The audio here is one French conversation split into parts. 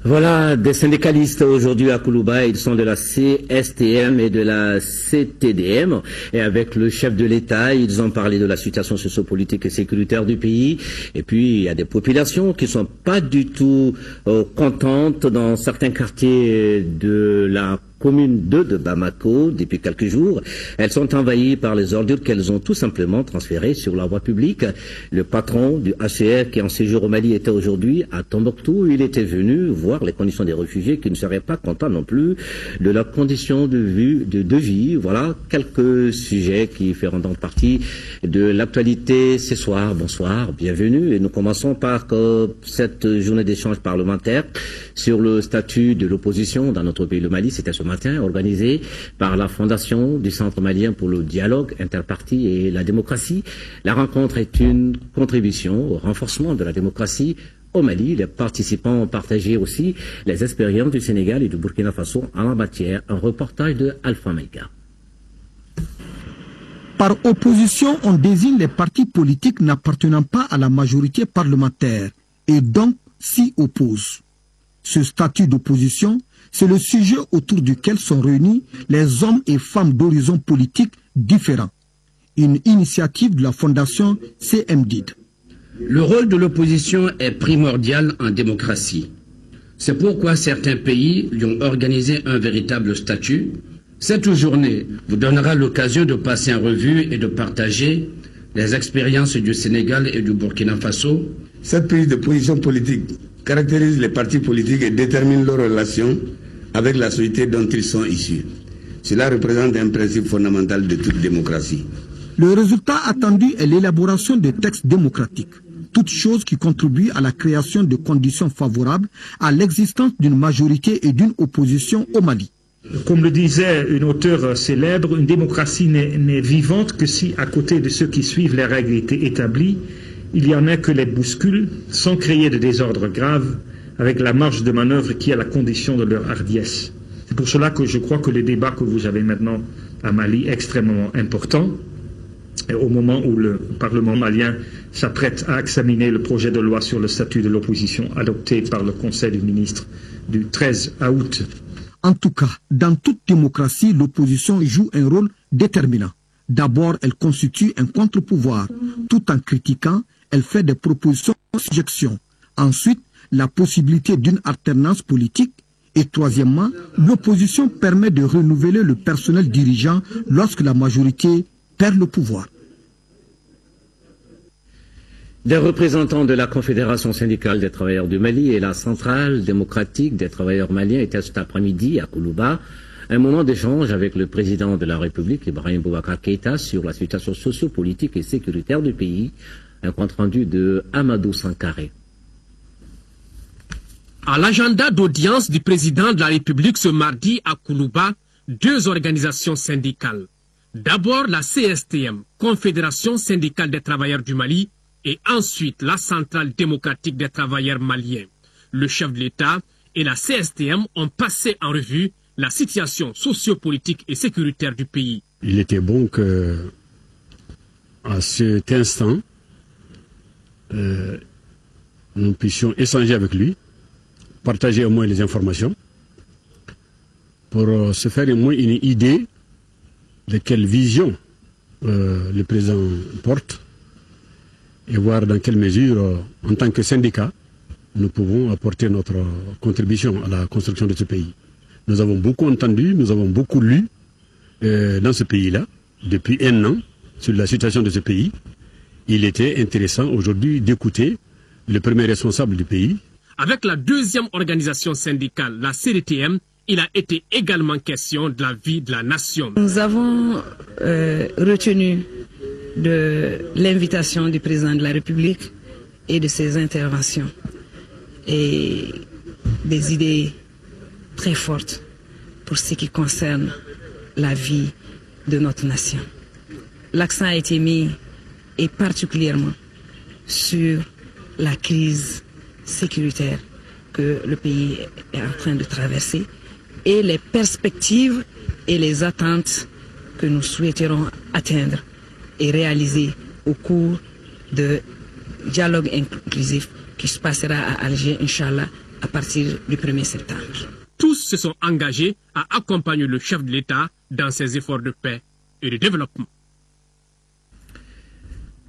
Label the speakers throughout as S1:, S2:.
S1: Voilà, des syndicalistes aujourd'hui à Koulouba, ils sont de la CSTM et de la CTDM. Et avec le chef de l'État, ils ont parlé de la situation sociopolitique et sécuritaire du pays. Et puis, il y a des populations qui sont pas du tout contentes dans certains quartiers de la commune 2 de Bamako depuis quelques jours. Elles sont envahies par les ordures qu'elles ont tout simplement transférées sur la voie publique. Le patron du HCR qui est en séjour au Mali était aujourd'hui à Tombouctou. Il était venu voir les conditions des réfugiés qui ne seraient pas contents non plus de leurs conditions de vie. Voilà quelques sujets qui feront donc partie de l'actualité ce soir. Bonsoir, bienvenue. Et nous commençons par cette journée d'échange parlementaire sur le statut de l'opposition dans notre pays, le Mali. C'était ce matin, organisé par la Fondation du Centre malien pour le dialogue interparti et la démocratie. La rencontre est une contribution au renforcement de la démocratie au Mali. Les participants ont partagé aussi les expériences du Sénégal et du Burkina Faso en la matière. Un reportage de Alpha Maïga.
S2: Par opposition, on désigne les partis politiques n'appartenant pas à la majorité parlementaire et donc s'y opposent. Ce statut d'opposition, c'est le sujet autour duquel sont réunis les hommes et femmes d'horizons politiques différents. Une initiative de la Fondation CMDID.
S3: Le rôle de l'opposition est primordial en démocratie. C'est pourquoi certains pays lui ont organisé un véritable statut. Cette journée vous donnera l'occasion de passer en revue et de partager les expériences du Sénégal et du Burkina Faso.
S4: Cette prise de position politique caractérise les partis politiques et détermine leurs relations avec la société dont ils sont issus. Cela représente un principe fondamental de toute démocratie.
S2: Le résultat attendu est l'élaboration de textes démocratiques, toute chose qui contribue à la création de conditions favorables à l'existence d'une majorité et d'une opposition au Mali.
S5: Comme le disait une auteure célèbre, une démocratie n'est vivante que si, à côté de ceux qui suivent les règles établies, il y en a que les bousculent, sans créer de désordre grave, avec la marge de manœuvre qui est la condition de leur hardiesse. C'est pour cela que je crois que le débat que vous avez maintenant à Mali est extrêmement important. Et au moment où le Parlement malien s'apprête à examiner le projet de loi sur le statut de l'opposition adopté par le Conseil des ministres du 13 août.
S2: En tout cas, dans toute démocratie, l'opposition joue un rôle déterminant. D'abord, elle constitue un contre-pouvoir. Tout en critiquant, elle fait des propositions de suggestions. Ensuite, la possibilité d'une alternance politique. Et troisièmement, l'opposition permet de renouveler le personnel dirigeant lorsque la majorité perd le pouvoir.
S1: Des représentants de la Confédération syndicale des travailleurs du Mali et la Centrale démocratique des travailleurs maliens étaient cet après-midi à Koulouba. Un moment d'échange avec le président de la République, Ibrahim Boubacar Keïta, sur la situation sociopolitique et sécuritaire du pays. Un compte-rendu de Amadou Sankaré.
S6: À l'agenda d'audience du président de la République ce mardi à Koulouba, deux organisations syndicales. D'abord la CSTM, Confédération syndicale des travailleurs du Mali, et ensuite la Centrale démocratique des travailleurs maliens. Le chef de l'État et la CSTM ont passé en revue la situation sociopolitique et sécuritaire du pays.
S7: Il était bon que, à cet instant, nous puissions échanger avec lui, partager au moins les informations, pour se faire au moins une idée de quelle vision le président porte et voir dans quelle mesure, en tant que syndicat, nous pouvons apporter notre contribution à la construction de ce pays. Nous avons beaucoup entendu, nous avons beaucoup lu dans ce pays-là, depuis un an, sur la situation de ce pays. Il était intéressant aujourd'hui d'écouter le premier responsable du pays.
S6: Avec la deuxième organisation syndicale, la CDTM, il a été également question de la vie de la nation.
S8: Nous avons retenu de l'invitation du président de la République et de ses interventions et des idées très fortes pour ce qui concerne la vie de notre nation. L'accent a été mis et particulièrement sur la crise sécuritaire que le pays est en train de traverser et les perspectives et les attentes que nous souhaiterons atteindre et réaliser au cours de dialogue inclusif qui se passera à Alger, Inch'Allah, à partir du 1er septembre.
S6: Tous se sont engagés à accompagner le chef de l'État dans ses efforts de paix et de développement.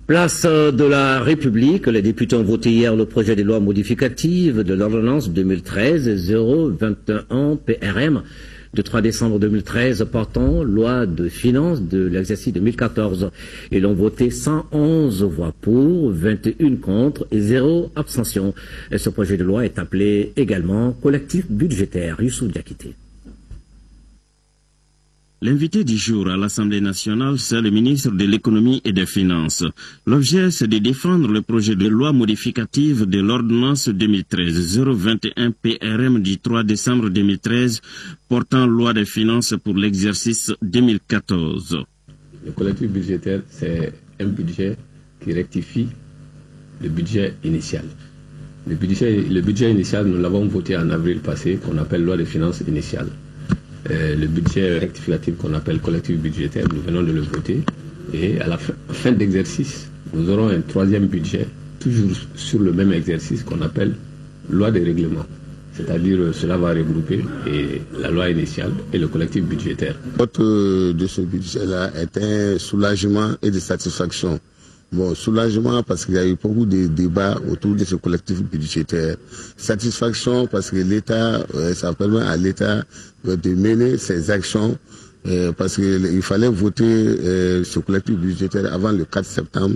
S1: Place de la République, les députés ont voté hier le projet de loi modificative de l'ordonnance 2013-021 PRM de 3 décembre 2013 portant loi de finances de l'exercice 2014. Ils l'ont voté 111 voix pour, 21 contre et 0 abstention. Et ce projet de loi est appelé également collectif budgétaire. Youssouf Diakité.
S9: L'invité du jour à l'Assemblée nationale, c'est le ministre de l'économie et des finances. L'objet, c'est de défendre le projet de loi modificative de l'ordonnance 2013-021 PRM du 3 décembre 2013 portant loi des finances pour l'exercice 2014.
S10: Le collectif budgétaire, c'est un budget qui rectifie le budget initial. Le budget initial, nous l'avons voté en avril passé, qu'on appelle loi des finances initiale. Le budget rectificatif qu'on appelle collectif budgétaire, nous venons de le voter. Et à la fin d'exercice, nous aurons un troisième budget, toujours sur le même exercice qu'on appelle loi des règlements. C'est-à-dire cela va regrouper la loi initiale et le collectif budgétaire.
S11: Le vote de ce budget-là est un soulagement et de satisfaction. Bon, soulagement parce qu'il y a eu beaucoup de débats autour de ce collectif budgétaire. Satisfaction parce que l'État, ça permet à l'État de mener ses actions parce qu'il fallait voter ce collectif budgétaire avant le 4 septembre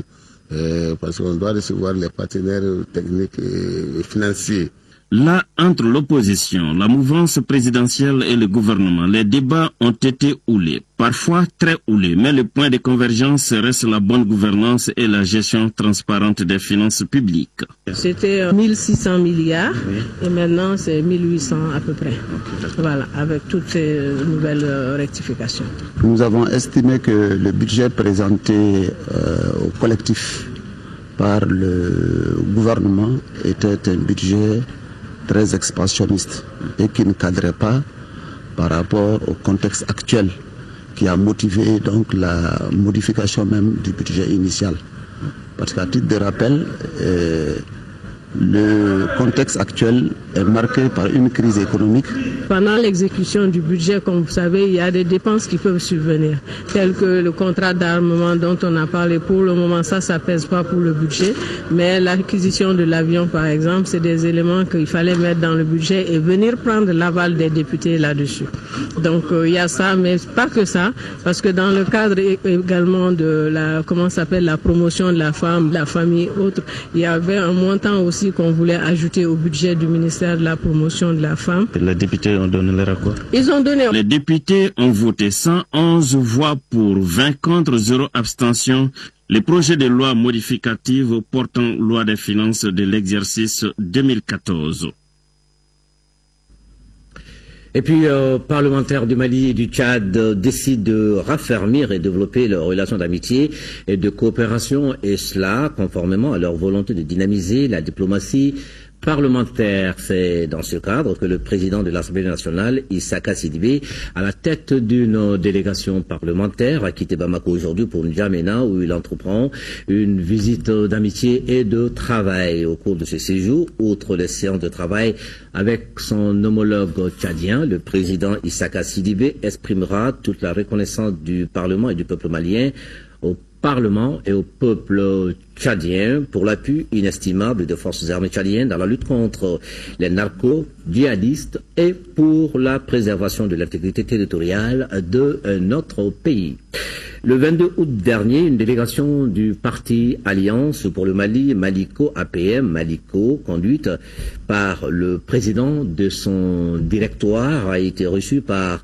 S11: parce qu'on doit recevoir les partenaires techniques et financiers.
S9: Là, entre l'opposition, la mouvance présidentielle et le gouvernement, les débats ont été houlés, parfois très houlés, mais le point de convergence reste la bonne gouvernance et la gestion transparente des finances publiques.
S12: C'était 1600 milliards et maintenant c'est 1800 à peu près. Voilà, avec toutes ces nouvelles rectifications.
S13: Nous avons estimé que le budget présenté au collectif par le gouvernement était un budget très expansionniste et qui ne cadrait pas par rapport au contexte actuel qui a motivé donc la modification même du budget initial. Parce qu'à titre de rappel, le contexte actuel est marqué par une crise économique.
S12: Pendant l'exécution du budget, comme vous savez, il y a des dépenses qui peuvent survenir, telles que le contrat d'armement dont on a parlé. Pour le moment, ça ne pèse pas pour le budget, mais l'acquisition de l'avion, par exemple, c'est des éléments qu'il fallait mettre dans le budget et venir prendre l'aval des députés là-dessus. Donc, il y a ça, mais pas que ça, parce que dans le cadre également de la promotion de la femme, de la famille, autres, il y avait un montant aussi qu'on voulait ajouter au budget du ministère de la promotion de la femme.
S9: Les députés ont donné leur accord.
S12: Ils ont donné.
S9: Les députés ont voté 111 voix pour, 20 contre, 0 abstention. Le projet de loi modificative portant loi des finances de l'exercice 2014.
S1: Et puis, parlementaires du Mali et du Tchad décident de raffermir et développer leurs relations d'amitié et de coopération, et cela conformément à leur volonté de dynamiser la diplomatie parlementaire. C'est dans ce cadre que le président de l'Assemblée nationale, Issaka Sidibé, à la tête d'une délégation parlementaire, a quitté Bamako aujourd'hui pour N'Djamena, où il entreprend une visite d'amitié et de travail. Au cours de ce séjour, outre les séances de travail avec son homologue tchadien, le président Issaka Sidibé exprimera toute la reconnaissance du Parlement et du peuple malien au Parlement et au peuple tchadien pour l'appui inestimable des forces armées tchadiennes dans la lutte contre les narco-djihadistes et pour la préservation de l'intégrité territoriale de notre pays. Le 22 août dernier, une délégation du parti Alliance pour le Mali, Maliko APM, Maliko, conduite par le président de son directoire, a été reçue par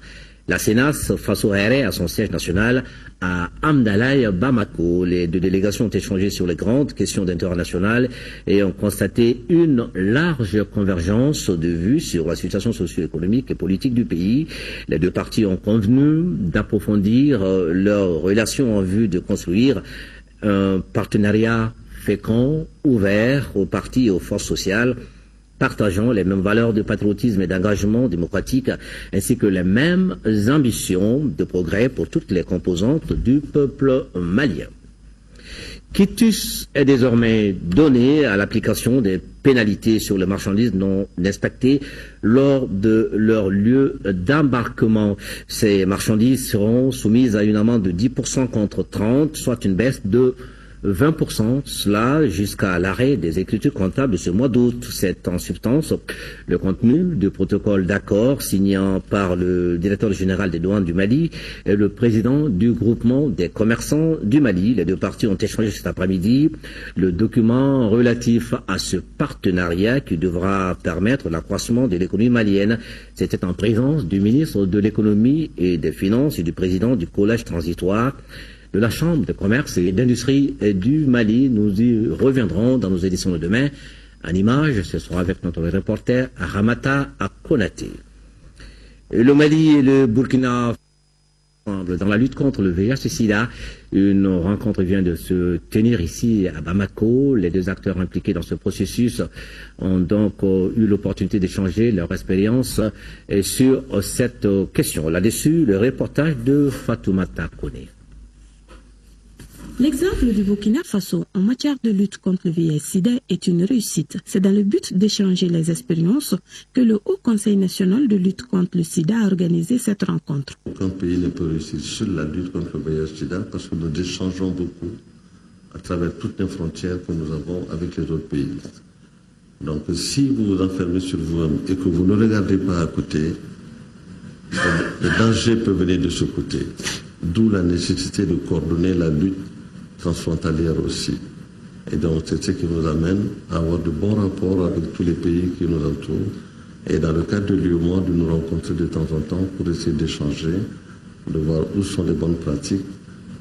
S1: la CENAS Faso Aéré à son siège national à Amdalaï, Bamako. Les deux délégations ont échangé sur les grandes questions d'intérêt national et ont constaté une large convergence de vues sur la situation socio-économique et politique du pays. Les deux parties ont convenu d'approfondir leurs relations en vue de construire un partenariat fécond, ouvert aux partis et aux forces sociales, partageant les mêmes valeurs de patriotisme et d'engagement démocratique, ainsi que les mêmes ambitions de progrès pour toutes les composantes du peuple malien. Quitus est désormais donné à l'application des pénalité sur les marchandises non inspectées lors de leur lieu d'embarquement. Ces marchandises seront soumises à une amende de 10% contre 30, soit une baisse de 20%, cela jusqu'à l'arrêt des écritures comptables de ce mois d'août. C'est en substance le contenu du protocole d'accord signant par le directeur général des douanes du Mali et le président du groupement des commerçants du Mali. Les deux parties ont échangé cet après-midi le document relatif à ce partenariat qui devra permettre l'accroissement de l'économie malienne. C'était en présence du ministre de l'économie et des finances et du président du collège transitoire de la Chambre de commerce et d'industrie du Mali. Nous y reviendrons dans nos éditions de demain. En image, ce sera avec notre reporter Ramata Konaté. Le Mali et le Burkina dans la lutte contre le VIH-Sida. Une rencontre vient de se tenir ici à Bamako. Les deux acteurs impliqués dans ce processus ont donc eu l'opportunité d'échanger leur expérience sur cette question. Là-dessus, le reportage de Fatoumata Kone.
S14: L'exemple du Burkina Faso en matière de lutte contre le VIH-Sida est une réussite. C'est dans le but d'échanger les expériences que le Haut Conseil national de lutte contre le sida a organisé cette rencontre.
S15: Aucun pays ne peut réussir sur la lutte contre le VIH-Sida parce que nous échangeons beaucoup à travers toutes les frontières que nous avons avec les autres pays. Donc si vous vous enfermez sur vous-même et que vous ne regardez pas à côté, le danger peut venir de ce côté. D'où la nécessité de coordonner la lutte transfrontalière aussi. Et donc c'est ce qui nous amène à avoir de bons rapports avec tous les pays qui nous entourent. Et dans le cadre de l'UEMOA, de nous rencontrer de temps en temps pour essayer d'échanger, de voir où sont les bonnes pratiques,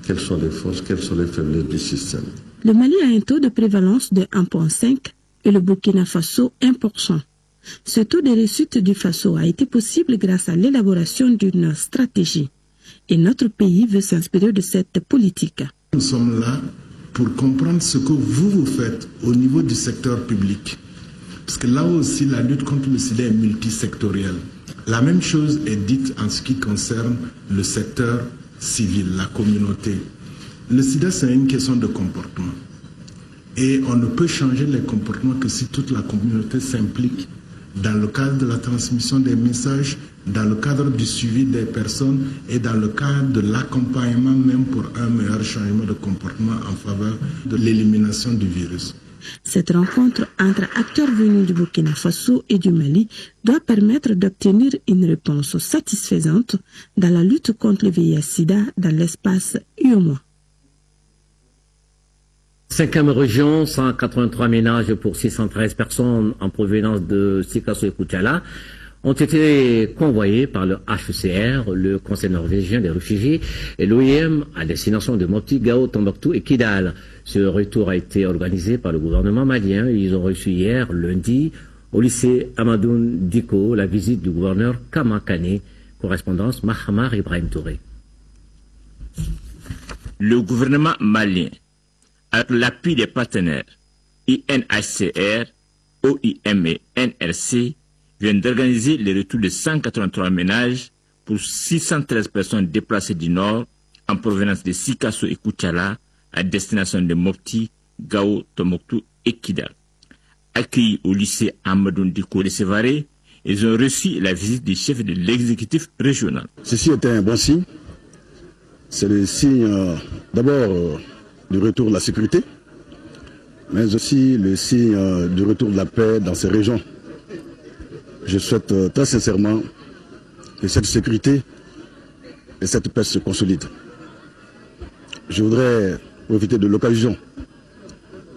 S15: quelles sont les forces, quelles sont les faiblesses du système.
S14: Le Mali a un taux de prévalence de 1,5 et le Burkina Faso 1%. Ce taux de réussite du Faso a été possible grâce à l'élaboration d'une stratégie. Et notre pays veut s'inspirer de cette politique.
S16: Nous sommes là pour comprendre ce que vous faites au niveau du secteur public. Parce que là aussi, la lutte contre le sida est multisectorielle. La même chose est dite en ce qui concerne le secteur civil, la communauté. Le sida, c'est une question de comportement. Et on ne peut changer les comportements que si toute la communauté s'implique dans le cadre de la transmission des messages, dans le cadre du suivi des personnes et dans le cadre de l'accompagnement même pour un meilleur changement de comportement en faveur de l'élimination du virus.
S14: Cette rencontre entre acteurs venus du Burkina Faso et du Mali doit permettre d'obtenir une réponse satisfaisante dans la lutte contre le VIH-Sida dans l'espace UEMOA.
S1: 5e région, 183 ménages pour 613 personnes en provenance de Sikasso et Koutiala ont été convoyés par le HCR, le Conseil norvégien des réfugiés, et l'OIM à destination de Mopti, Gao, Tombouctou et Kidal. Ce retour a été organisé par le gouvernement malien. Ils ont reçu hier, lundi, au lycée Amadoun Diko, la visite du gouverneur Kamakane. Correspondance Mahamar Ibrahim Touré.
S17: Le gouvernement malien, avec l'appui des partenaires INHCR, OIM et NRC, vient d'organiser le retour de 183 ménages pour 613 personnes déplacées du Nord en provenance de Sikasso et Koutiala à destination de Mopti, Gao, Tombouctou et Kidal. Accueillis au lycée Amadoun Diko de Sévaré, ils ont reçu la visite du chef de l'exécutif régional.
S7: Ceci était un bon signe. C'est le signe d'abord du retour de la sécurité, mais aussi le signe du retour de la paix dans ces régions. Je souhaite très sincèrement que cette sécurité et cette paix se consolident. Je voudrais profiter de l'occasion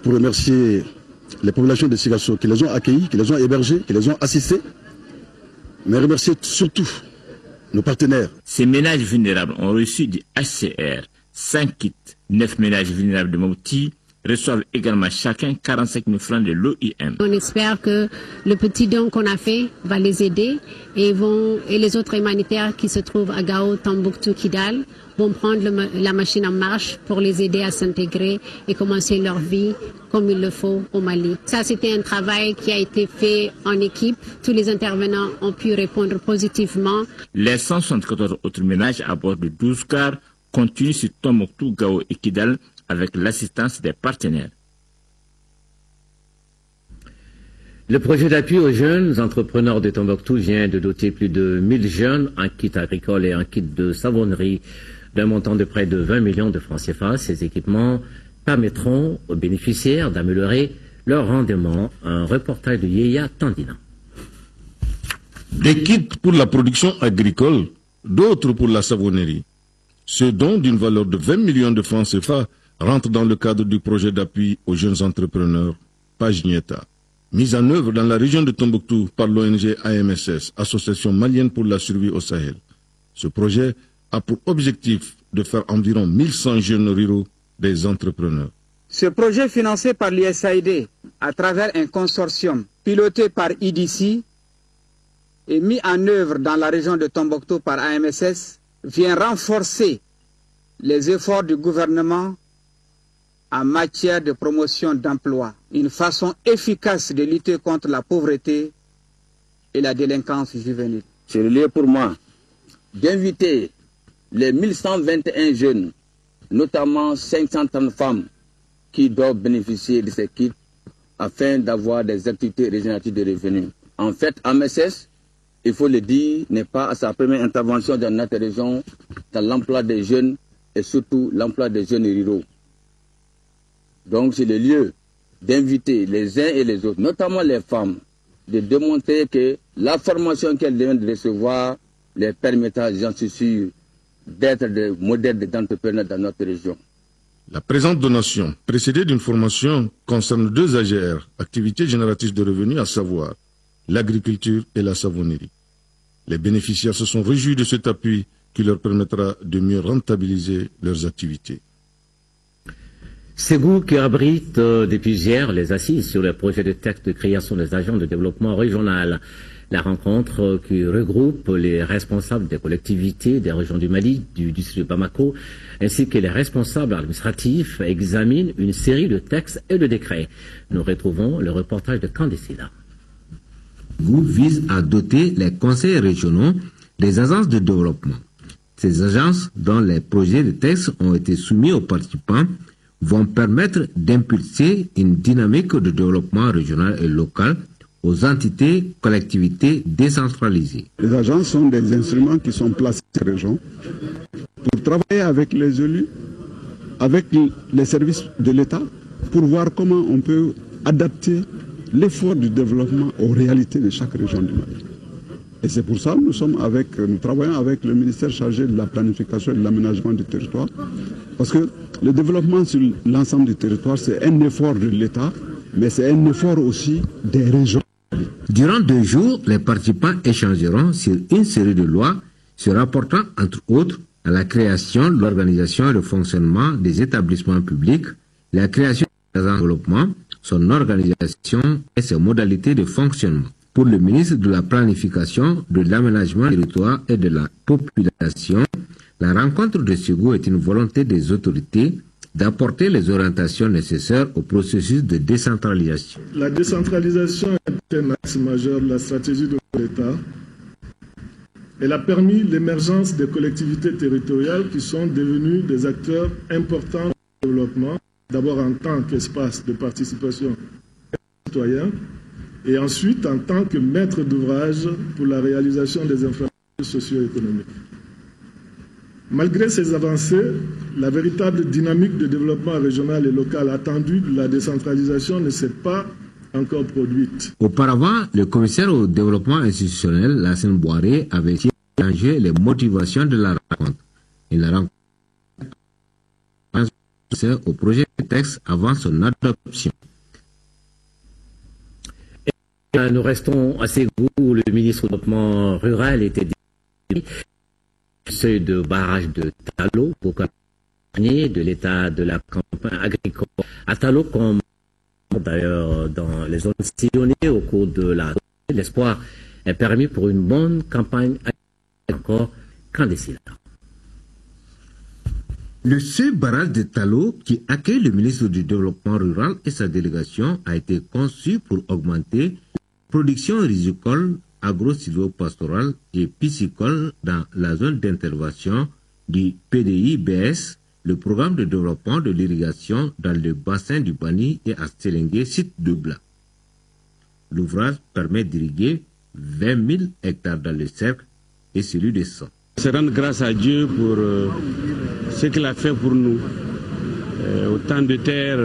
S7: pour remercier les populations de Sikasso qui les ont accueillis, qui les ont hébergés, qui les ont assistés, mais remercier surtout nos partenaires.
S17: Ces ménages vulnérables ont reçu du HCR 5 kits. 9 ménages vulnérables de Mopti reçoivent également chacun 45 000 francs de l'OIM.
S18: On espère que le petit don qu'on a fait va les aider et les autres humanitaires qui se trouvent à Gao, Tombouctou, Kidal vont prendre la machine en marche pour les aider à s'intégrer et commencer leur vie comme il le faut au Mali. Ça, c'était un travail qui a été fait en équipe. Tous les intervenants ont pu répondre positivement.
S17: Les 174 autres ménages à bord de 12 cars continuent sur Tombouctou, Gao et Kidal avec l'assistance des partenaires.
S1: Le projet d'appui aux jeunes entrepreneurs de Tombouctou vient de doter plus de 1000 jeunes en kit agricole et en kit de savonnerie d'un montant de près de 20 millions de francs CFA. Ces équipements permettront aux bénéficiaires d'améliorer leur rendement. Un reportage de Yéya Tandina.
S19: Des kits pour la production agricole, d'autres pour la savonnerie. Ce don d'une valeur de 20 millions de francs CFA rentre dans le cadre du projet d'appui aux jeunes entrepreneurs, Pajnieta, mise en œuvre dans la région de Tombouctou par l'ONG AMSS, Association malienne pour la survie au Sahel. Ce projet a pour objectif de faire environ 1100 jeunes ruraux des entrepreneurs.
S20: Ce projet financé par l'USAID à travers un consortium piloté par IDC et mis en œuvre dans la région de Tombouctou par AMSS vient renforcer les efforts du gouvernement en matière de promotion d'emploi, une façon efficace de lutter contre la pauvreté et la délinquance juvénile.
S21: C'est le lieu pour moi d'inviter les 1121 jeunes, notamment 530 femmes, qui doivent bénéficier de ces kits afin d'avoir des activités régénératives de revenus. En fait, AMSS, il faut le dire, n'est pas à sa première intervention dans notre région dans l'emploi des jeunes et surtout l'emploi des jeunes ruraux. Donc c'est le lieu d'inviter les uns et les autres, notamment les femmes, de démontrer que la formation qu'elles viennent de recevoir les permettra, j'en suis sûr, d'être des modèles d'entrepreneurs dans notre région.
S19: La présente donation, précédée d'une formation, concerne 2 AGR, activités génératrices de revenus, à savoir l'agriculture et la savonnerie. Les bénéficiaires se sont réjouis de cet appui qui leur permettra de mieux rentabiliser leurs activités.
S1: Ségou qui abrite depuis hier les assises sur le projet de texte de création des agents de développement régional. La rencontre qui regroupe les responsables des collectivités des régions du Mali, du district de Bamako, ainsi que les responsables administratifs examine une série de textes et de décrets. Nous retrouvons le reportage de Candesila.
S22: Ségou vise à doter les conseils régionaux des agences de développement. Ces agences, dont les projets de texte ont été soumis aux participants, vont permettre d'impulser une dynamique de développement régional et local aux entités, collectivités décentralisées.
S23: Les agences sont des instruments qui sont placés dans les régions pour travailler avec les élus, avec les services de l'État, pour voir comment on peut adapter l'effort du développement aux réalités de chaque région du Mali. Et c'est pour ça que nous travaillons avec le ministère chargé de la planification et de l'aménagement du territoire, parce que le développement sur l'ensemble du territoire, c'est un effort de l'État, mais c'est un effort aussi des régions.
S22: Durant 2 jours, les participants échangeront sur une série de lois se rapportant, entre autres, à la création, l'organisation et le fonctionnement des établissements publics, la création des agences de développement, son organisation et ses modalités de fonctionnement. Pour le ministre de la Planification, de l'Aménagement du territoire et de la population, la rencontre de Ségou est une volonté des autorités d'apporter les orientations nécessaires au processus de décentralisation.
S24: La décentralisation est un axe majeur de la stratégie de l'État. Elle a permis l'émergence des collectivités territoriales qui sont devenues des acteurs importants du développement, d'abord en tant qu'espace de participation des citoyens et ensuite en tant que maître d'ouvrage pour la réalisation des infrastructures socio-économiques. Malgré ces avancées, la véritable dynamique de développement régional et local attendue de la décentralisation ne s'est pas encore produite.
S22: Auparavant, le commissaire au développement institutionnel, Lassine Boiré, avait changé les motivations de la rencontre. Il a rencontré au projet de texte avant son adoption.
S1: Et nous restons à Ségou où le ministre du développement rural était seuil de barrage de Talo pour accompagner de l'état de la campagne agricole à Talo, comme d'ailleurs dans les zones sillonnées au cours de l'espoir est permis pour une bonne campagne encore Candesila.
S22: Le seuil barrage de Talo, qui accueille le ministre du Développement rural et sa délégation, a été conçu pour augmenter la production rizicole, agro-silvopastorale et piscicole dans la zone d'intervention du PDI-BS, le programme de développement de l'irrigation dans le bassin du Bani et à Sélengué, site de Bla. L'ouvrage permet d'irriguer 20 000 hectares dans le cercle et celui de 100.
S7: Se rendre grâce à Dieu pour ce qu'il a fait pour nous. Autant de terre,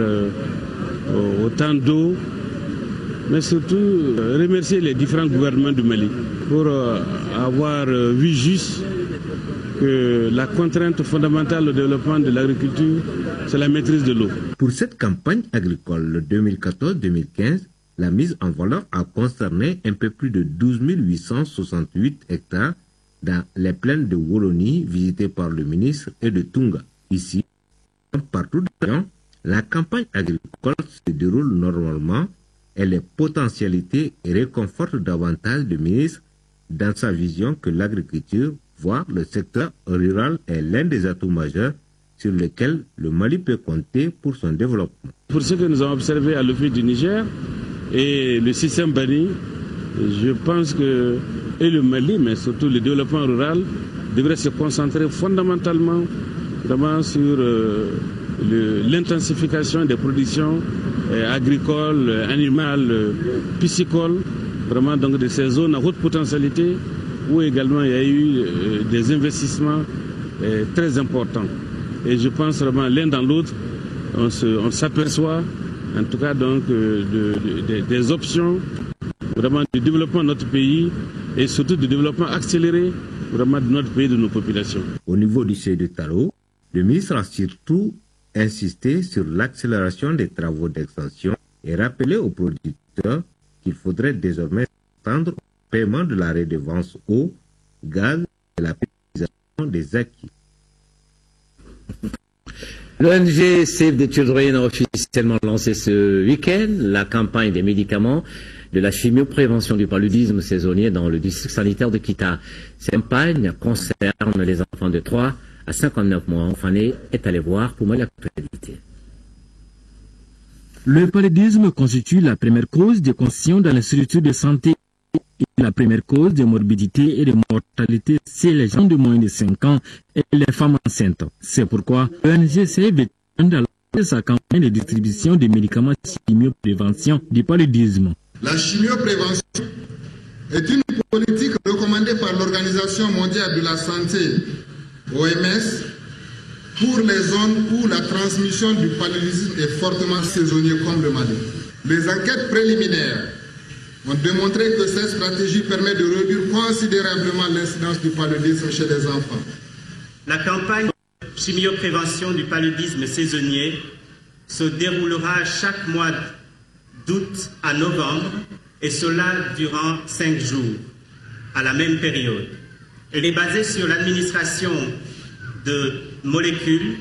S7: autant d'eau, mais surtout remercier les différents gouvernements du Mali pour avoir vu juste que la contrainte fondamentale au développement de l'agriculture, c'est la maîtrise de l'eau.
S22: Pour cette campagne agricole 2014-2015, la mise en valeur a concerné un peu plus de 12 868 hectares dans les plaines de Woloni visitées par le ministre et de Tunga. Ici, partout dans le pays, la campagne agricole se déroule normalement et les potentialités réconfortent davantage le ministre dans sa vision que l'agriculture, voire le secteur rural, est l'un des atouts majeurs sur lesquels le Mali peut compter pour son développement.
S7: Pour ce que nous avons observé à l'office du Niger et le système Bani, je pense que et le Mali, mais surtout le développement rural, devrait se concentrer fondamentalement vraiment sur l'intensification des productions agricoles, animales, piscicoles, vraiment donc de ces zones à haute potentialité où également il y a eu des investissements très importants. Et je pense vraiment l'un dans l'autre, on s'aperçoit en tout cas donc des options vraiment du développement de notre pays et surtout du développement accéléré vraiment de notre pays, de nos populations.
S22: Au niveau du CE de Taro, le ministre a surtout insisté sur l'accélération des travaux d'extension et rappelé aux producteurs qu'il faudrait désormais attendre au paiement de la redevance eau, gaz et la pérennisation des acquis.
S1: L'ONG Save the Children a officiellement lancé ce week-end la campagne des médicaments de la chimioprévention du paludisme saisonnier dans le district sanitaire de Kita. Cette campagne concerne les enfants de 3 à 59 mois. Fané est allé voir pour moi l'actualité.
S6: Le paludisme constitue la première cause de conditions dans les structures de santé et la première cause de morbidité et de mortalité chez les gens de moins de 5 ans et les femmes enceintes. C'est pourquoi l'ONG Save a lancé sa campagne de distribution de médicaments de chimioprévention du paludisme.
S2: La chimioprévention est une politique recommandée par l'Organisation mondiale de la santé, OMS, pour les zones où la transmission du paludisme est fortement saisonnier comme le Mali. Les enquêtes préliminaires ont démontré que cette stratégie permet de réduire considérablement l'incidence du paludisme chez les enfants.
S3: La campagne de chimioprévention du paludisme saisonnier se déroulera chaque mois d'août à novembre, et cela durant 5 jours, à la même période. Elle est basée sur l'administration de molécules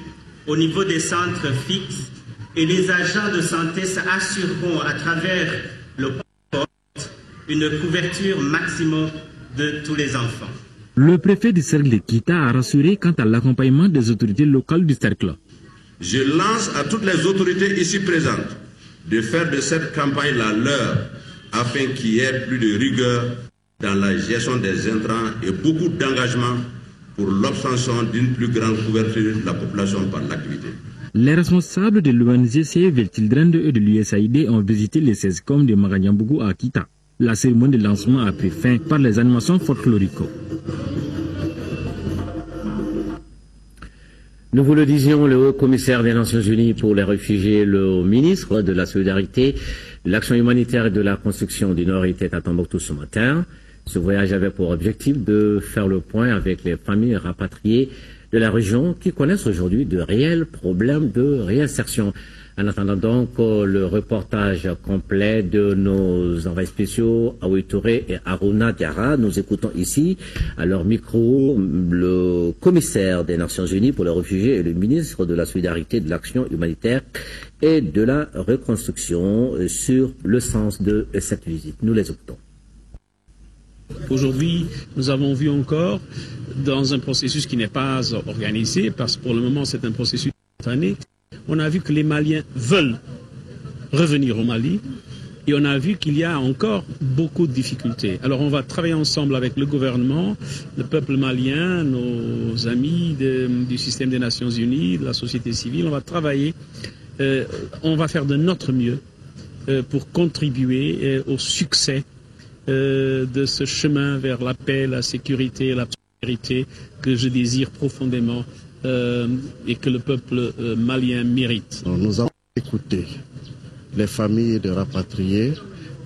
S3: au niveau des centres fixes, et les agents de santé assureront à travers le porte une couverture maximum de tous les enfants.
S6: Le préfet du cercle de Kita a rassuré quant à l'accompagnement des autorités locales du cercle.
S4: Je lance à toutes les autorités ici présentes de faire de cette campagne la leur, afin qu'il y ait plus de rigueur dans la gestion des intrants et beaucoup d'engagement pour l'obtention d'une plus grande couverture de la population par l'activité.
S6: Les responsables de l'ONG Save the Children et de l'USAID ont visité les 16 communes de Maganyambougou à Kita. La cérémonie de lancement a pris fin par les animations folkloriques.
S1: Nous vous le disions, le haut commissaire des Nations Unies pour les réfugiés, le ministre de la Solidarité, de l'Action humanitaire et de la construction du Nord était à Tombouctou ce matin. Ce voyage avait pour objectif de faire le point avec les familles rapatriées de la région qui connaissent aujourd'hui de réels problèmes de réinsertion. En attendant donc le reportage complet de nos envoyés spéciaux, Aoui Touré et Aruna Diarra, nous écoutons ici à leur micro le commissaire des Nations Unies pour les réfugiés et le ministre de la Solidarité, de l'Action humanitaire et de la reconstruction sur le sens de cette visite. Nous les écoutons.
S5: Aujourd'hui, nous avons vu encore dans un processus qui n'est pas organisé, parce que pour le moment c'est un processus spontané. On a vu que les Maliens veulent revenir au Mali et on a vu qu'il y a encore beaucoup de difficultés. Alors on va travailler ensemble avec le gouvernement, le peuple malien, nos amis du système des Nations Unies, de la société civile. On va travailler, on va faire de notre mieux pour contribuer au succès de ce chemin vers la paix, la sécurité, la prospérité que je désire profondément et que le peuple malien mérite.
S8: Nous avons écouté les familles de rapatriés,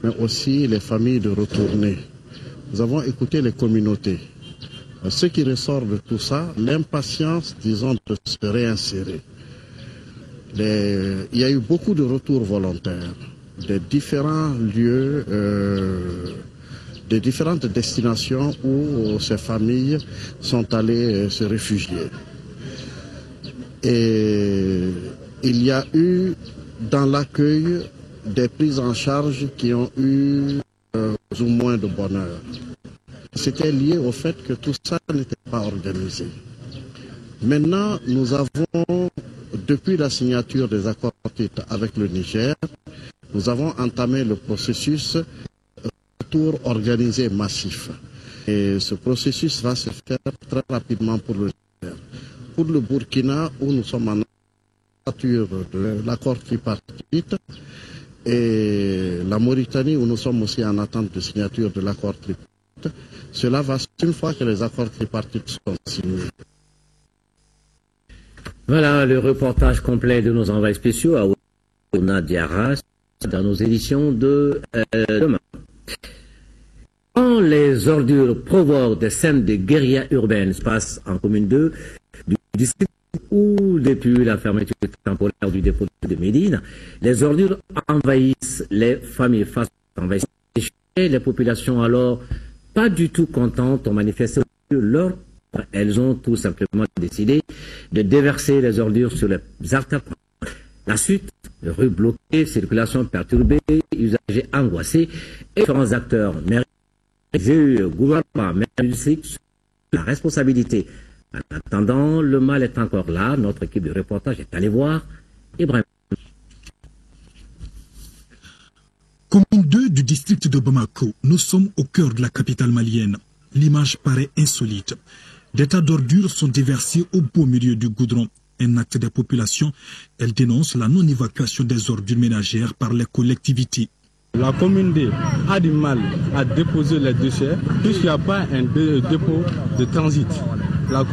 S8: mais aussi les familles de retournés. Nous avons écouté les communautés. Ce qui ressort de tout ça, l'impatience, disons, de se réinsérer. Il y a eu beaucoup de retours volontaires de différents lieux, de différentes destinations où ces familles sont allées se réfugier. Et il y a eu dans l'accueil des prises en charge qui ont eu plus ou moins de bonheur. C'était lié au fait que tout ça n'était pas organisé. Maintenant, nous avons, depuis la signature des accords avec le Niger, nous avons entamé le processus retour organisé massif. Et ce processus va se faire très rapidement pour le Niger. Pour le Burkina, où nous sommes en signature de l'accord tripartite, et la Mauritanie, où nous sommes aussi en attente de signature de l'accord tripartite, cela va une fois que les accords tripartites sont signés.
S1: Voilà le reportage complet de nos envoyés spéciaux à Nadia dans nos éditions de demain. Quand les ordures provoquent des scènes de guérilla urbaine se passent en commune 2 du district où, depuis la fermeture temporaire du dépôt de Médine, les ordures envahissent les familles face à envahissent les populations alors pas du tout contentes ont manifesté leur. Elles ont tout simplement décidé de déverser les ordures sur les artères. La suite, rues bloquées, circulation perturbée, usagers angoissés et différents acteurs, gouvernement, la responsabilité. En attendant, le mal est encore là. Notre équipe de reportage est allée voir Ibrahim.
S10: Commune 2 du district de Bamako, nous sommes au cœur de la capitale malienne. L'image paraît insolite. Des tas d'ordures sont déversés au beau milieu du goudron. Un acte des populations, elle dénonce la non-évacuation des ordures ménagères par les collectivités.
S11: La commune D a du mal à déposer les déchets puisqu'il n'y a pas un dépôt de transit à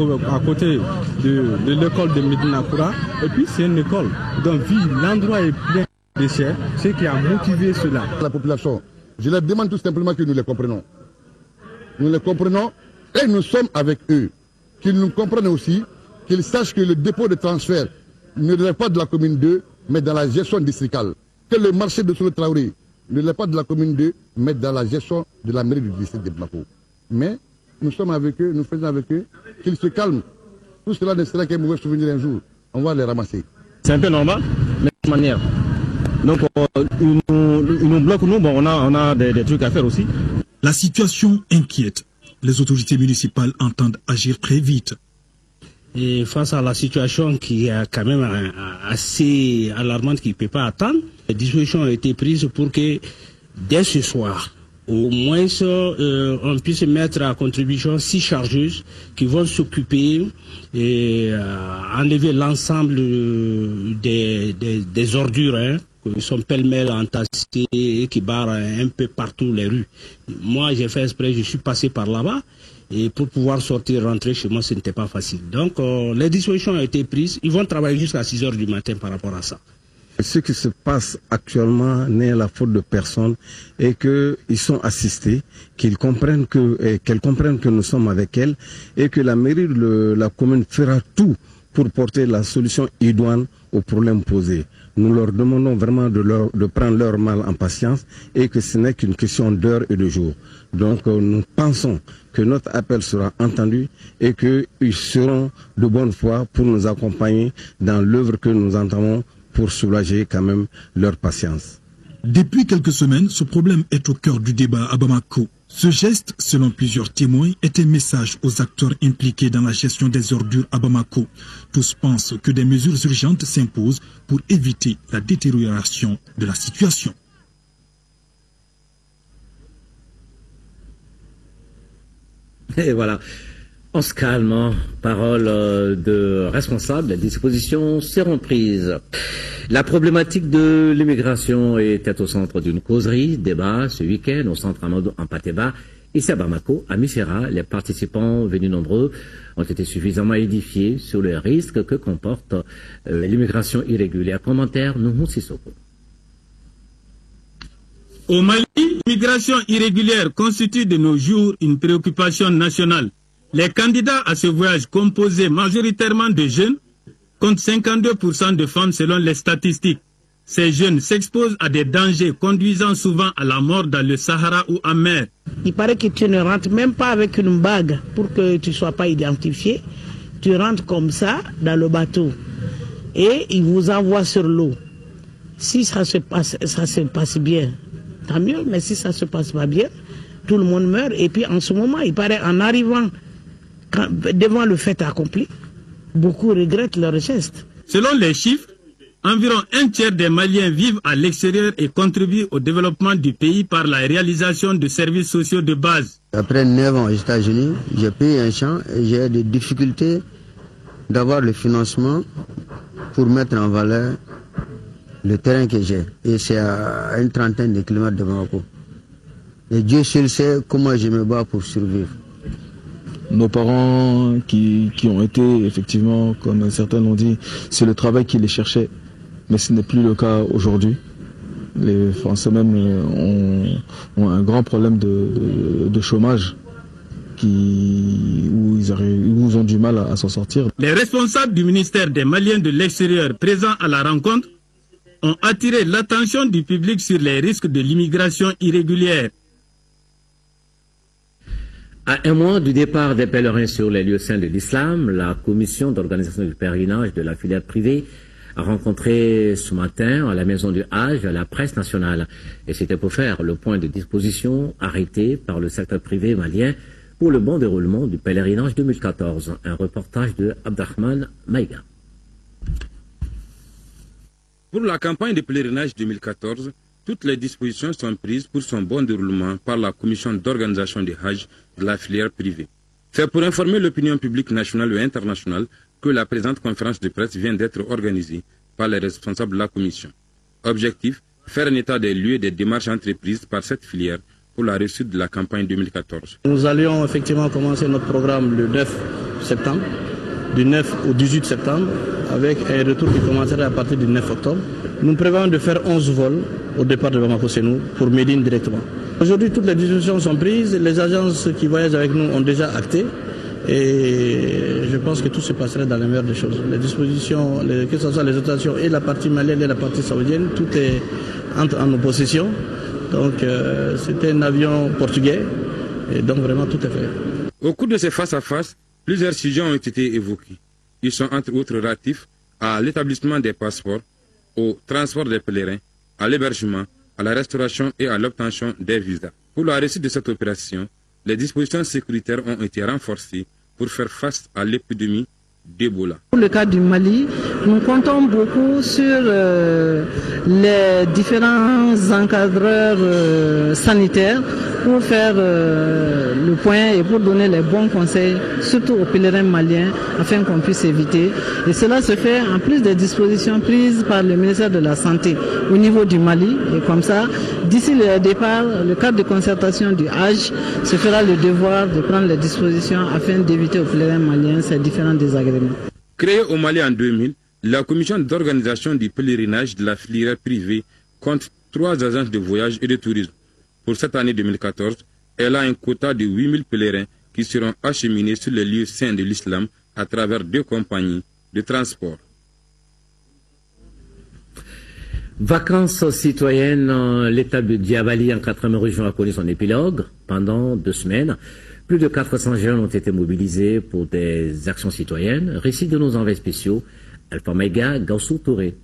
S11: côté de l'école de Medina Koura. Et puis c'est une école. Donc l'endroit est plein de déchets, ce qui a motivé cela.
S13: La population, je leur demande tout simplement que nous les comprenons. Nous les comprenons et nous sommes avec eux. Qu'ils nous comprennent aussi, qu'ils sachent que le dépôt de transfert ne relève pas de la commune 2, mais dans la gestion districtale. Que le marché de Solo Traoré ne relève pas de la commune 2, mais dans la gestion de la mairie du district de Bamako. Mais nous sommes avec eux, nous faisons avec eux, qu'ils se calment. Tout cela ne sera qu'un mauvais souvenir un jour. On va les ramasser.
S11: C'est un peu normal, mais de toute manière. Donc ils nous bloquent, nous, bon, on a des trucs à faire aussi.
S10: La situation inquiète. Les autorités municipales entendent agir très vite.
S11: Et face à la situation qui est quand même assez alarmante, qui ne peut pas attendre, les dispositions ont été prises pour que dès ce soir, au moins on puisse mettre à contribution 6 chargeuses qui vont s'occuper et enlever l'ensemble des ordures qui sont pêle-mêle entassées et qui barrent un peu partout les rues. Moi, j'ai fait exprès, je suis passé par là-bas. Et pour pouvoir sortir, rentrer chez moi, ce n'était pas facile. Donc, les dispositions ont été prises. Ils vont travailler jusqu'à 6 h du matin par rapport à ça. Ce qui se passe actuellement n'est la faute de personne et qu'ils sont assistés, qu'elles comprennent que nous sommes avec elles et que la mairie de la commune fera tout pour porter la solution idoine aux problèmes posés. Nous leur demandons vraiment de prendre leur mal en patience et que ce n'est qu'une question d'heure et de jour. Donc nous pensons que notre appel sera entendu et qu'ils seront de bonne foi pour nous accompagner dans l'œuvre que nous entamons pour soulager quand même leur patience.
S10: Depuis quelques semaines, ce problème est au cœur du débat à Bamako. Ce geste, selon plusieurs témoins, est un message aux acteurs impliqués dans la gestion des ordures à Bamako. Tous pensent que des mesures urgentes s'imposent pour éviter la détérioration de la situation.
S1: Et voilà. On se calme, parole de responsable, les dispositions seront prises. La problématique de l'immigration était au centre d'une causerie, débat ce week-end au centre Amadou en Pateba. Ici à Bamako, à Missira, les participants venus nombreux ont été suffisamment édifiés sur les risques que comporte l'immigration irrégulière. Commentaire, Nouhou Sissoko.
S9: Au Mali, l'immigration irrégulière constitue de nos jours une préoccupation nationale. Les candidats à ce voyage, composés majoritairement de jeunes, comptent 52% de femmes selon les statistiques. Ces jeunes s'exposent à des dangers conduisant souvent à la mort dans le Sahara ou en mer.
S12: Il paraît que tu ne rentres même pas avec une bague pour que tu ne sois pas identifié. Tu rentres comme ça dans le bateau et ils vous envoient sur l'eau. Si ça se passe bien, tant mieux, mais si ça ne se passe pas bien, tout le monde meurt. Et puis en ce moment, il paraît en arrivant devant le fait accompli, beaucoup regrettent leur geste.
S9: Selon les chiffres, environ un tiers des Maliens vivent à l'extérieur et contribuent au développement du pays par la réalisation de services sociaux de base.
S15: Après 9 ans aux États-Unis, j'ai payé un champ et j'ai des difficultés d'avoir le financement pour mettre en valeur le terrain que j'ai. Et c'est à une trentaine de kilomètres de Bamako. Et Dieu seul sait comment je me bats pour survivre.
S16: Nos parents qui ont été, effectivement, comme certains l'ont dit, c'est le travail qui les cherchait. Mais ce n'est plus le cas aujourd'hui. Les Français même ont un grand problème de chômage où ils ont du mal à s'en sortir.
S9: Les responsables du ministère des Maliens de l'extérieur présents à la rencontre ont attiré l'attention du public sur les risques de l'immigration irrégulière.
S1: À un mois du départ des pèlerins sur les lieux saints de l'islam, la commission d'organisation du pèlerinage de la filière privée a rencontré ce matin à la maison du Hajj la presse nationale. Et c'était pour faire le point de disposition arrêté par le secteur privé malien pour le bon déroulement du pèlerinage 2014. Un reportage de Abdurrahman Maïga.
S25: Pour la campagne de pèlerinage 2014, toutes les dispositions sont prises pour son bon déroulement par la commission d'organisation du Hajj de la filière privée. C'est pour informer l'opinion publique nationale et internationale que la présente conférence de presse vient d'être organisée par les responsables de la commission. Objectif, faire un état des lieux et des démarches entreprises par cette filière pour la réussite de la campagne 2014.
S12: Nous allions effectivement commencer notre programme le 9 septembre, du 9 au 18 septembre, avec un retour qui commencerait à partir du 9 octobre. Nous prévoyons de faire 11 vols au départ de Bamako-Sénou pour Médine directement. Aujourd'hui, toutes les dispositions sont prises, les agences qui voyagent avec nous ont déjà acté et je pense que tout se passerait dans les meilleures des choses. Les dispositions, que ce soit les dotations et la partie malienne et la partie saoudienne, tout est en nos possessions. Donc c'était un avion portugais et donc vraiment tout est fait.
S25: Au cours de ces face-à-face, plusieurs sujets ont été évoqués. Ils sont entre autres relatifs à l'établissement des passeports, au transport des pèlerins, à l'hébergement, à la restauration et à l'obtention des visas. Pour la réussite de cette opération, les dispositions sécuritaires ont été renforcées pour faire face à l'épidémie d'Ebola.
S12: Pour le cas du Mali, nous comptons beaucoup sur les différents encadreurs sanitaires pour faire le point et pour donner les bons conseils, surtout aux pèlerins maliens, afin qu'on puisse éviter. Et cela se fait en plus des dispositions prises par le ministère de la Santé au niveau du Mali. Et comme ça, d'ici le départ, le cadre de concertation du Hajj se fera le devoir de prendre les dispositions afin d'éviter aux pèlerins maliens ces différents désagréments.
S25: Créée au Mali en 2000, la commission d'organisation du pèlerinage de la filière privée compte 3 agences de voyage et de tourisme. Pour cette année 2014, elle a un quota de 8000 pèlerins qui seront acheminés sur les lieux saints de l'islam à travers 2 compagnies de transport.
S1: Vacances citoyennes, l'État de Diabali en 4e région a connu son épilogue pendant 2 semaines. Plus de 400 jeunes ont été mobilisés pour des actions citoyennes. Récit de nos envoyés spéciaux, Alpha Maïga, Gaussou Touré.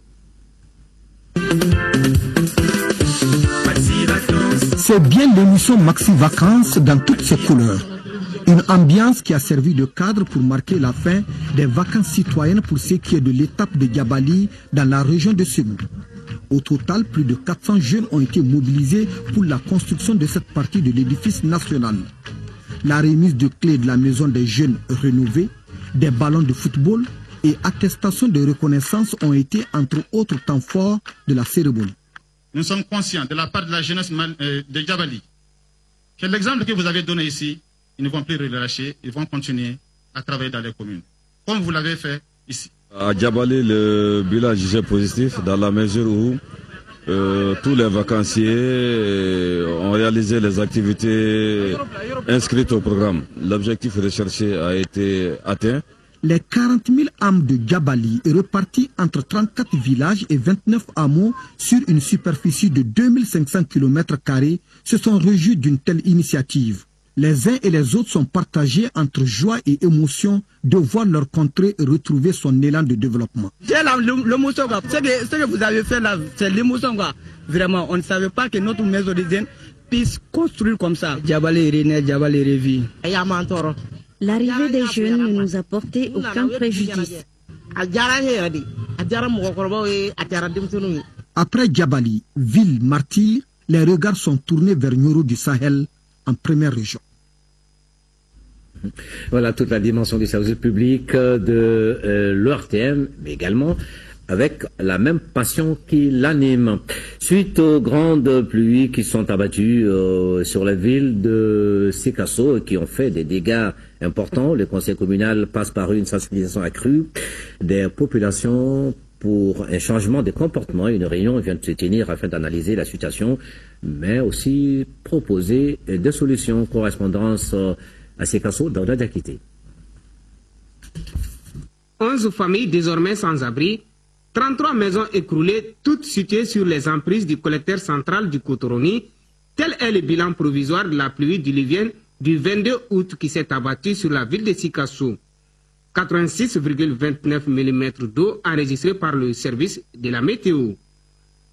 S26: C'est bien l'émission Maxi Vacances dans toutes ses couleurs. Une ambiance qui a servi de cadre pour marquer la fin des vacances citoyennes pour ce qui est de l'étape de Diabali dans la région de Ségou. Au total, plus de 400 jeunes ont été mobilisés pour la construction de cette partie de l'édifice national. la remise de clés de la maison des jeunes rénovée, des ballons de football et attestations de reconnaissance ont été entre autres temps forts de la cérémonie.
S14: Nous sommes conscients de la part de la jeunesse de Djabali que l'exemple que vous avez donné ici, ils ne vont plus relâcher, ils vont continuer à travailler dans les communes, comme vous l'avez fait ici.
S17: À Djabali, le bilan est positif dans la mesure où tous les vacanciers ont réalisé les activités inscrites au programme. L'objectif recherché a été atteint.
S26: Les 40 000 âmes de Djabali, répartis entre 34 villages et 29 hameaux sur une superficie de 2500 km², se sont réjouis d'une telle initiative. Les uns et les autres sont partagés entre joie et émotion de voir leur contrée retrouver son élan de développement.
S18: L'émotion, ce que vous avez fait là, c'est l'émotion. Vraiment, on ne savait pas que notre maison d'hygiène puisse construire comme ça.
S19: L'arrivée des jeunes ne nous a porté aucun préjudice.
S26: Après Djabali, ville martyre, les regards sont tournés vers Nioro du Sahel, en première région.
S1: Voilà toute la dimension du service public de l'ORTM, mais également avec la même passion qui l'anime. Suite aux grandes pluies qui sont abattues sur la ville de Sikasso et qui ont fait des dégâts importants, le conseil communal passe par une sensibilisation accrue des populations pour un changement de comportement. Une réunion vient de se tenir afin d'analyser la situation, mais aussi proposer des solutions. Correspondance à Sikasso dans la Diakité.
S20: 11 familles désormais sans abri, 33 maisons écroulées, toutes situées sur les emprises du collecteur central du Kotoroni. Tel est le bilan provisoire de la pluie diluvienne du 22 août qui s'est abattue sur la ville de Sikasso. 86,29 mm d'eau enregistrée par le service de la météo.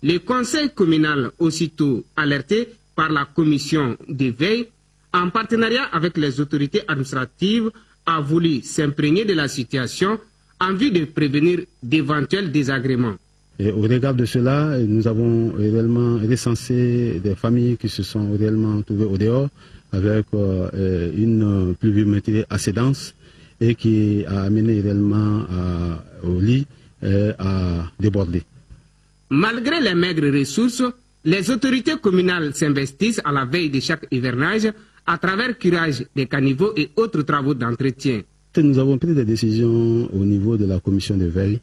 S20: Le conseil communal, aussitôt alerté par la commission de veille, en partenariat avec les autorités administratives, a voulu s'imprégner de la situation en vue de prévenir d'éventuels désagréments.
S12: Et au regard de cela, nous avons réellement recensé des familles qui se sont réellement trouvées au dehors avec une pluviométrie assez dense et qui a amené réellement au lit à déborder.
S20: Malgré les maigres ressources, les autorités communales s'investissent à la veille de chaque hivernage à travers curage des caniveaux et autres travaux d'entretien.
S12: Nous avons pris des décisions au niveau de la commission de veille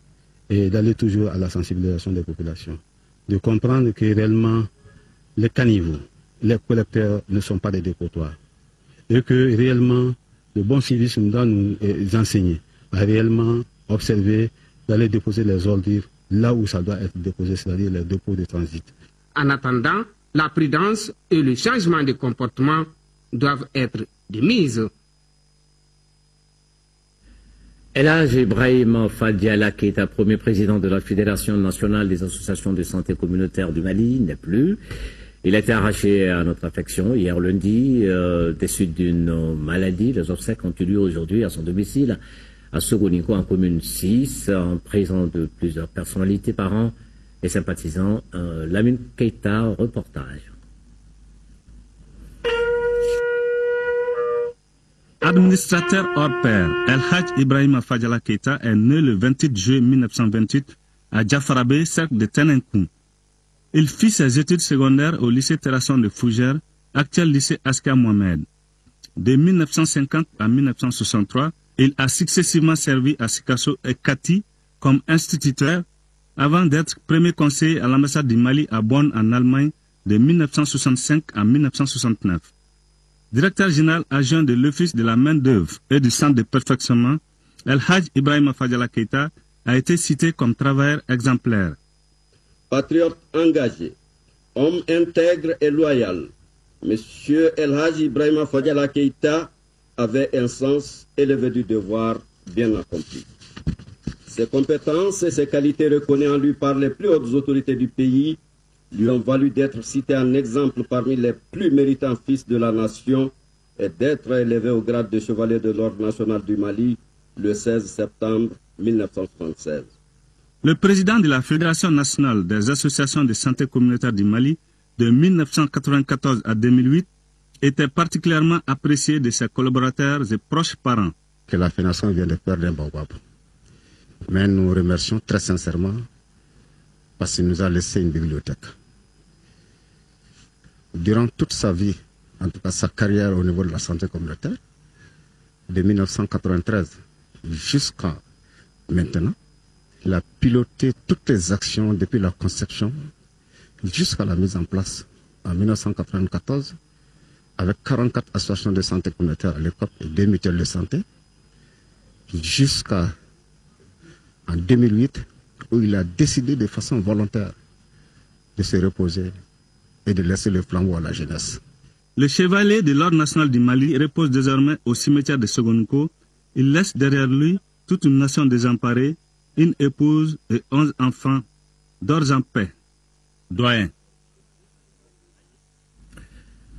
S12: et d'aller toujours à la sensibilisation des populations, de comprendre que réellement les caniveaux, les collecteurs ne sont pas des dépotoirs et que réellement le bon civisme doit nous enseigner à réellement observer, d'aller déposer les ordures là où ça doit être déposé, c'est-à-dire les dépôts de transit.
S20: En attendant, la prudence et le changement de comportement doivent être de mise.
S1: Elhadj Ibrahima Fadiala, qui est premier président de la Fédération nationale des associations de santé communautaire du Mali, n'est plus. Il a été arraché à notre affection hier lundi, des suites d'une maladie. Les obsèques ont eu lieu aujourd'hui à son domicile, à Sogoniko, en commune 6, en présence de plusieurs personnalités, parents et sympathisants. Lamine Keita, reportage.
S9: Administrateur hors pair, Elhadj Ibrahima Fadiala Keita est né le 28 juillet 1928 à Djafarabé, cercle de Tenenkoum. Il fit ses études secondaires au lycée Terrasson de Fougères, actuel lycée Asker Mohamed. De 1950 à 1963, il a successivement servi à Sikasso et Kati comme instituteur avant d'être premier conseiller à l'ambassade du Mali à Bonn en Allemagne de 1965 à 1969. Directeur général adjoint de l'Office de la main-d'œuvre et du centre de perfectionnement, Elhadj Ibrahima Fadiala Keita a été cité comme travailleur exemplaire.
S4: Patriote engagé, homme intègre et loyal, M. Elhadj Ibrahima Fadiala Keita avait un sens élevé du devoir bien accompli. Ses compétences et ses qualités reconnues en lui par les plus hautes autorités du pays lui ont valu d'être cité en exemple parmi les plus méritants fils de la nation et d'être élevé au grade de chevalier de l'Ordre national du Mali le 16 septembre 1976.
S9: Le président de la Fédération nationale des associations de santé communautaire du Mali de 1994 à 2008 était particulièrement apprécié de ses collaborateurs et proches parents.
S2: Que la Fédération vient de perdre un baobab. Mais nous remercions très sincèrement parce qu'il nous a laissé une bibliothèque. Durant toute sa vie, en tout cas sa carrière au niveau de la santé communautaire, de 1993 jusqu'à maintenant, il a piloté toutes les actions depuis la conception jusqu'à la mise en place en 1994 avec 44 associations de santé communautaire à l'époque et 2 mutuelles de santé jusqu'à en 2008 où il a décidé de façon volontaire de se reposer et de laisser le flambeau à la jeunesse.
S9: Le chevalier de l'Ordre national du Mali repose désormais au cimetière de Sogonoko. Il laisse derrière lui toute une nation désemparée, une épouse et 11 enfants. Dors en paix. Doyen.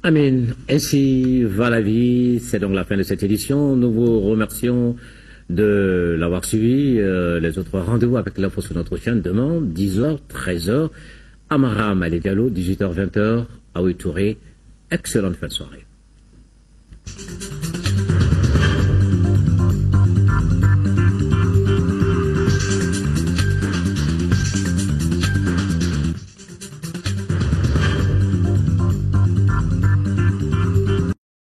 S1: Amen. Ainsi va la vie. C'est donc la fin de cette édition. Nous vous remercions de l'avoir suivi. Les autres rendez-vous avec l'info sur notre chaîne demain, 10h, 13h. Amara Malé Diallo, 18h, 20h. Aoui Touré. Excellente fin de soirée.